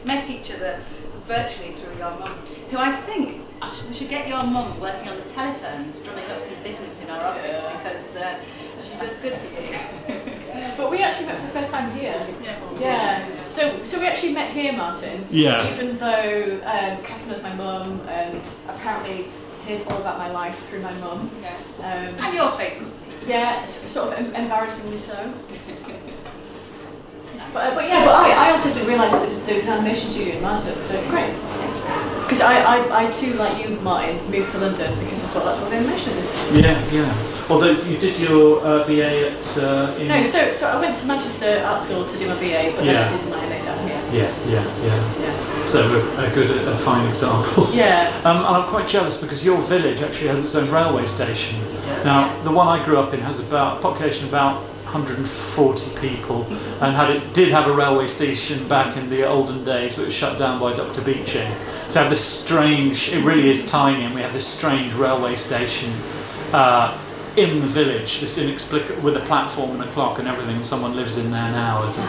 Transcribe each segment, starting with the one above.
met each other virtually through your mum, who I think we should get your mum working on the telephones, drumming up some business in our office, because she does good for you. But we actually met for the first time here. Yes. Yeah. So we actually met here, Martin. Yeah. Even though Kath knows my mum, and apparently hears all about my life through my mum. Yes. And your Facebook feed. Yeah, sort of embarrassingly so. But I also didn't realise that there was an animation studio in Marsden, so it's great. Because I too, like you, Martin, moved to London because I thought that's what animation is. Yeah. Although you did your BA at... No, so I went to Manchester Art School to do my BA, but then I did my MA down here. Yeah. So a fine example. Yeah. And I'm quite jealous because your village actually has its own railway station. Now, the one I grew up in has about a population of about 140 people, and did have a railway station back in the olden days, but it was shut down by Dr. Beeching. So I have this strange, it really is tiny, and we have this strange railway station in the village, this inexplicable, with a platform and a clock and everything. Someone lives in there now. It's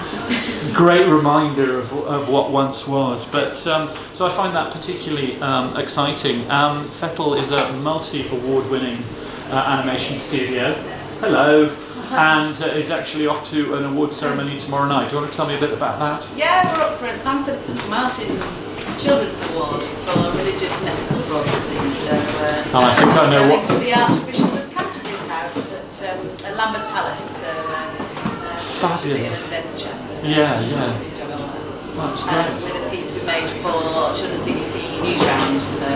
a great reminder of what once was. But so I find that particularly exciting. Fettle is a multi-award-winning animation studio. Hello. And is actually off to an awards ceremony tomorrow night. Do you want to tell me a bit about that? Yeah, we're up for a Sanford St Martin's Children's Award for religious and ethical broadcasting. So, and I think I know what. To the Archbishop of Canterbury's house at Lambeth Palace. So, fabulous. An adventure. So Yeah. That's great. With a piece we made for Children's BBC Newsround. So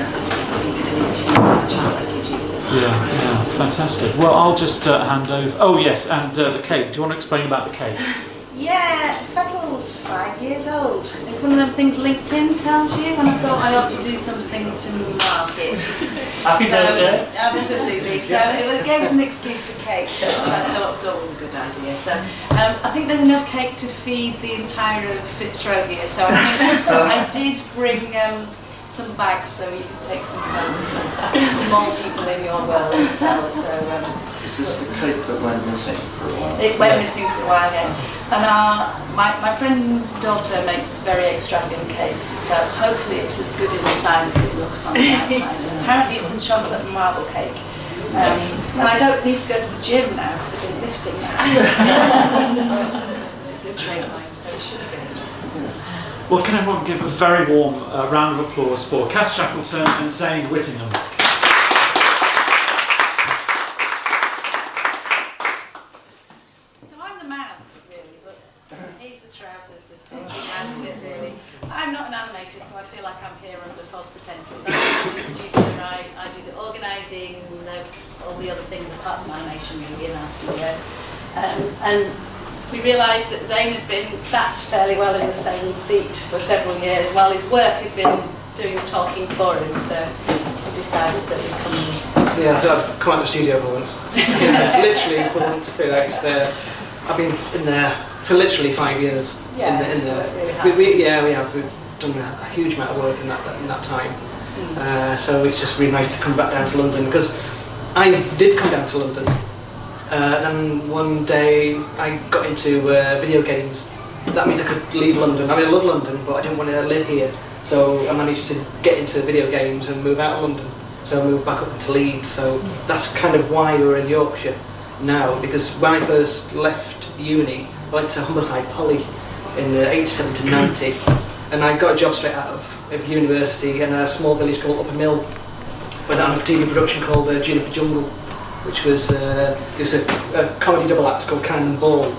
we did an interview with a child refugee. Yeah, fantastic. Well, I'll just hand over. Oh yes, and the cake. Do you want to explain about the cake? Yeah, Fettle's 5 years old. It's one of them things LinkedIn tells you, and I thought I ought to do something to market. Happy birthday. Absolutely. So it gave us an excuse for cake, which I thought was always a good idea. So I think there's enough cake to feed the entire of Fitzrovia. So I did bring some bags so you can take some home for small people in your world as well. So, is this the cake that went missing for a while? It went missing for a while, yes. And my friend's daughter makes very extravagant cakes, so hopefully it's as good inside as it looks on the outside. And apparently it's in chocolate and marble cake. And I don't need to go to the gym now because I've been lifting now. Good trait line, so it should be good. Well, can everyone give a very warm round of applause for Kath Shackleton and Zane Whittingham. So I'm the mouse, really, but he's the trousers of the outfit, really. I'm not an animator, so I feel like I'm here under false pretenses. I'm the producer, I do the organising, all the other things apart from animation, really, in our studio. And we realised that Zane had been sat fairly well in the same seat for several years while his work had been doing the talking for him, so we decided that we'd come. Yeah, so I've come out of the studio for once. Literally for once. So I've been in there for literally 5 years. Yeah, in there. Really we have. We've done a huge amount of work in that time. So it's just really nice to come back down to London, because I did come down to London. Then one day I got into video games. That means I could leave London. I mean, I love London, but I didn't want to live here. So I managed to get into video games and move out of London. So I moved back up to Leeds. So that's kind of why we're in Yorkshire now. Because when I first left uni, I went to Humberside Poly in 87 to 90. And I got a job straight out of university in a small village called Upper Mill. Went on a TV production called Juniper Jungle, which was a comedy double act called Cannon Ball,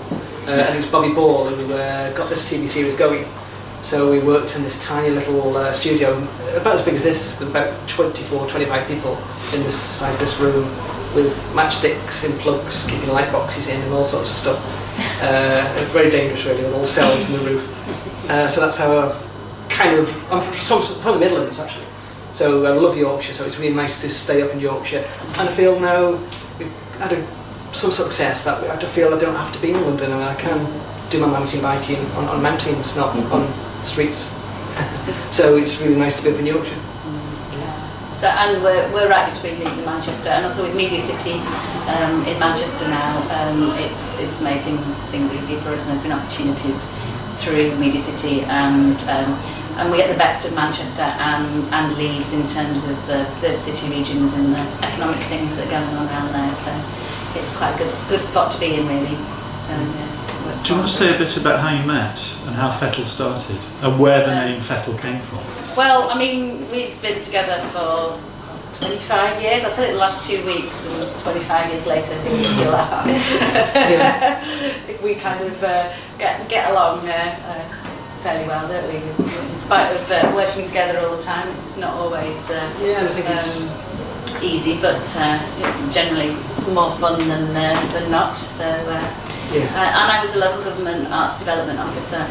and it was Bobby Ball who got this TV series going. So we worked in this tiny little studio, about as big as this, with about 24, 25 people in this size, this room, with matchsticks and plugs, keeping light boxes in and all sorts of stuff. Very dangerous really, with all cells in the roof. So that's how I'm from the Midlands actually. So I love Yorkshire, so it's really nice to stay up in Yorkshire. And I feel now we've had some success that I feel I don't have to be in London, and I can do my mountain biking on mountains, not on streets. So it's really nice to be up in Yorkshire. So, and we're right between Leeds and Manchester, and also with Media City in Manchester now, it's made things easier for us and open opportunities through Media City, and and we get the best of Manchester and Leeds in terms of the city regions and the economic things that are going on around there. So it's quite a good spot to be in, really. So, do you want to say a bit about how you met and how Fettle started and where the name Fettle came from? Well, I mean, we've been together for 25 years. I said it the last 2 weeks, and 25 years later, I think we still are. I think we kind of get along fairly well, don't we? In spite of working together all the time, it's not always I think it's easy, but generally it's more fun than not. So. And I was a local government arts development officer,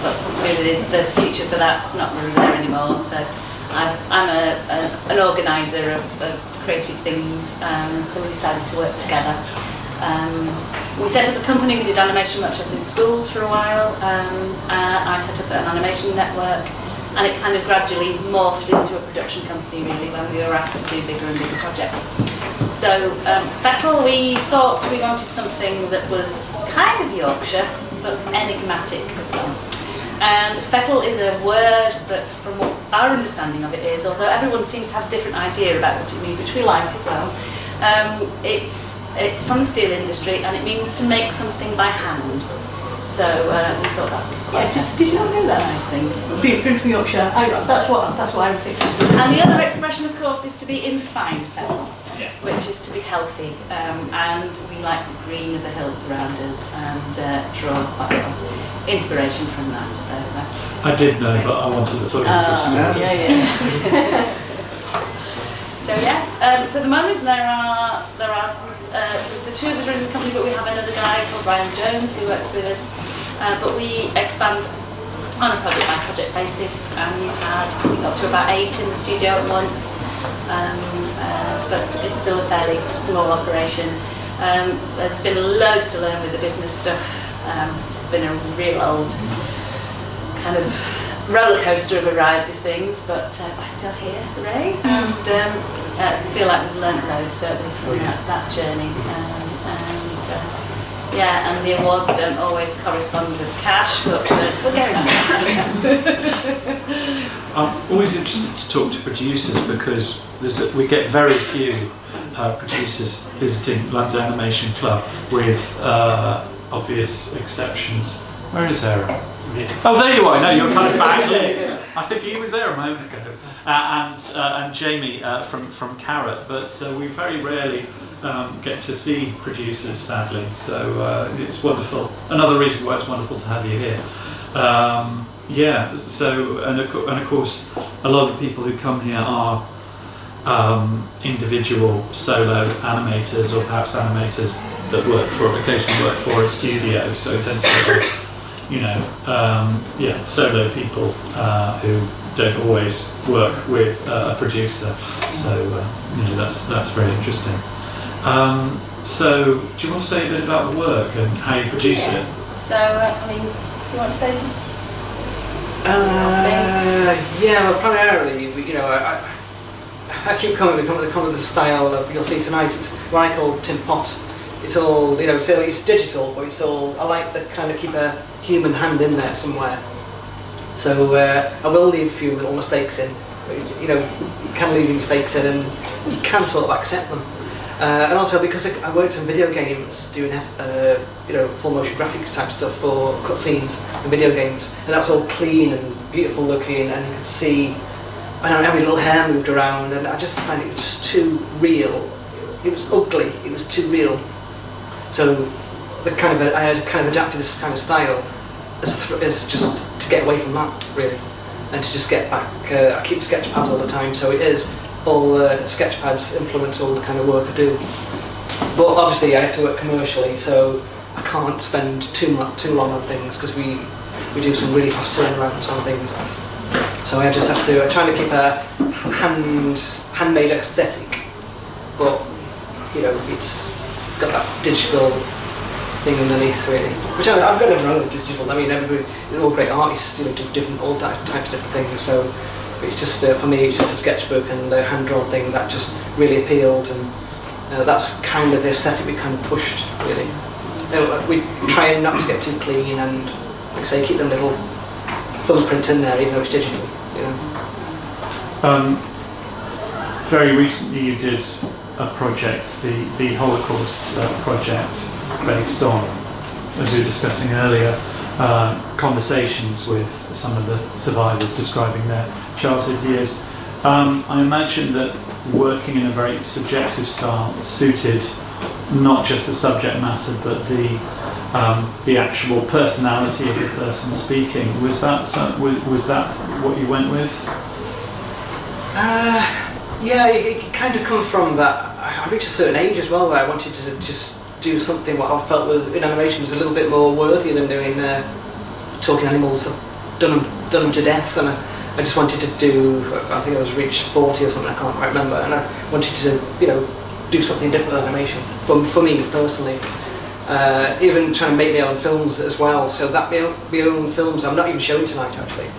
but really the future for that's not really there anymore. So I'm an organiser of creative things, so we decided to work together. We set up a company, we did animation workshops in schools for a while. I set up an animation network, and it kind of gradually morphed into a production company, really, when we were asked to do bigger and bigger projects. So Fettle, we thought we wanted something that was kind of Yorkshire, but enigmatic as well. And Fettle is a word that, from what our understanding of it is, although everyone seems to have a different idea about what it means, which we like as well, it's from the steel industry, and it means to make something by hand. So we thought that was quite. Did you not know that nice thing? Being from Yorkshire, that's what I would think. And the other expression, of course, is to be in fine fettle, which is to be healthy. And we like the green of the hills around us, and draw quite a lot of inspiration from that. So I did know, but I wanted to thought it was a good yeah. So yes, so at the moment there are the two of us are in the company, but we have another guy called Brian Jones who works with us. But we expand on a project by project basis, and we had up to about 8 in the studio at once. But it's still a fairly small operation. There's been loads to learn with the business stuff. It's been a real old kind of roller coaster of a ride with things, but I'm still here, hooray! And I feel like we've learnt loads certainly from that journey. And the awards don't always correspond with cash, but we're going on. I'm always interested to talk to producers because we get very few producers visiting London Animation Club, with obvious exceptions. Where is Sarah? Oh, there you are. No, you're kind of backlit. I was thinking he was there a moment ago. And Jamie from Carrot, but we very rarely get to see producers, sadly. So it's wonderful. Another reason why it's wonderful to have you here. So and of course, a lot of the people who come here are individual solo animators, or perhaps animators that occasionally work for a studio. So it tends to be, solo people who don't always work with a producer. So that's very interesting. So do you want to say a bit about the work and how you produce it? So do you want to say? Well, primarily, I keep coming with the style of, you'll see tonight, it's what I call Tim Pot. It's all, so it's digital, but it's all, I like to kind of keep a human hand in there somewhere. So I will leave a few little mistakes in. You can leave mistakes in, and you can sort of accept them. And also because I worked in video games doing full motion graphics type stuff for cutscenes in video games, and that's all clean and beautiful looking, and you can see every little hair moved around, and I just find it was just too real. It was ugly. It was too real. So I had kind of adapted this kind of style as just to get away from that, really, and to just get back. I keep sketch pads all the time, so it is all sketch pads influence all the kind of work I do. But obviously I have to work commercially, so I can't spend too long on things, because we do some really fast turnarounds on things. So I just have to try to keep a handmade aesthetic, but it's got that digital thing underneath, really. Which I've got nothing wrong with digital. I mean, they're all great artists, do different, all types of different things. So it's just for me, it's just a sketchbook and the hand-drawn thing that just really appealed, and that's kind of the aesthetic we kind of pushed, really. We try not to get too clean, and like I say, keep them little thumbprint in there, even though it's digital. You know. Very recently you did a project, the Holocaust project, based on, as we were discussing earlier, conversations with some of the survivors describing their childhood years. I imagine that working in a very subjective style suited not just the subject matter but the actual personality of the person speaking. Was that what you went with? Yeah, it kind of comes from that. I reached a certain age as well where I wanted to just do something what I felt in animation was a little bit more worthy than doing talking animals. I've done them to death, and I just wanted to do. I think I was reached 40 or something. I can't quite remember, and I wanted to, do something different with animation for me personally. Even trying to make my own films as well. So that my own films I'm not even showing tonight actually.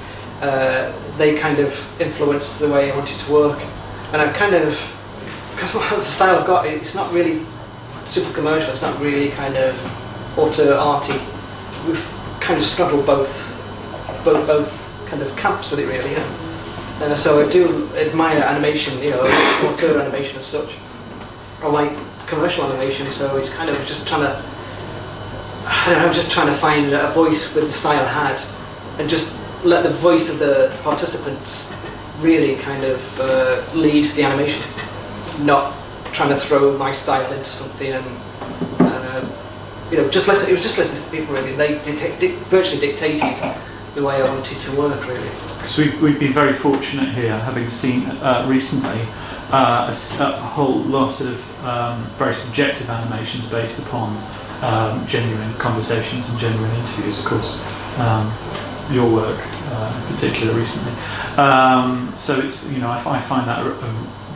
They kind of influenced the way I wanted to work, and I've kind of, because the style I've got, it's not really super commercial. It's not really kind of auto arty. We've kind of straddled both kind of camps with it really. So I do admire animation, auteur animation as such. I like commercial animation, so it's kind of just trying to find a voice with the style I had, and just let the voice of the participants really kind of lead the animation, not trying to throw my style into something and just listen. It was just listening to the people really. They virtually dictated the way I wanted to work really. So we've been very fortunate here, having seen recently a whole lot of very subjective animations based upon genuine conversations and genuine interviews, of course. Your work in particular recently. So it's, I find that a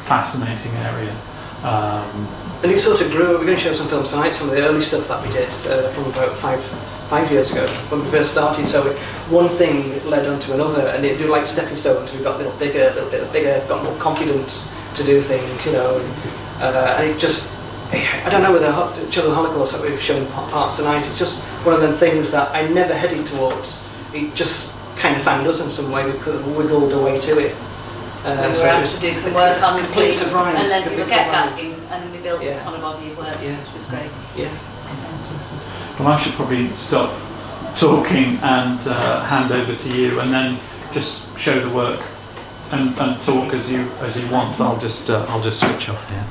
fascinating area. And it sort of grew. We're going to show some films tonight, some of the early stuff that we did from about five years ago when we first started. So one thing led on to another, and it do like stepping stones. We got a little bit bigger, got more confidence to do things, and it just. I don't know with the Children Holocaust that we've shown parts tonight. It's just one of them things that I never headed towards. It just kind of found us in some way. We could have wiggled away to it. We were asked to do some work on complete surprise, and then we kept surprise. asking, and then we built this on a body of work, which was great. Yeah. Well, I should probably stop talking and hand over to you, and then just show the work and talk as you want. I'll just switch off here.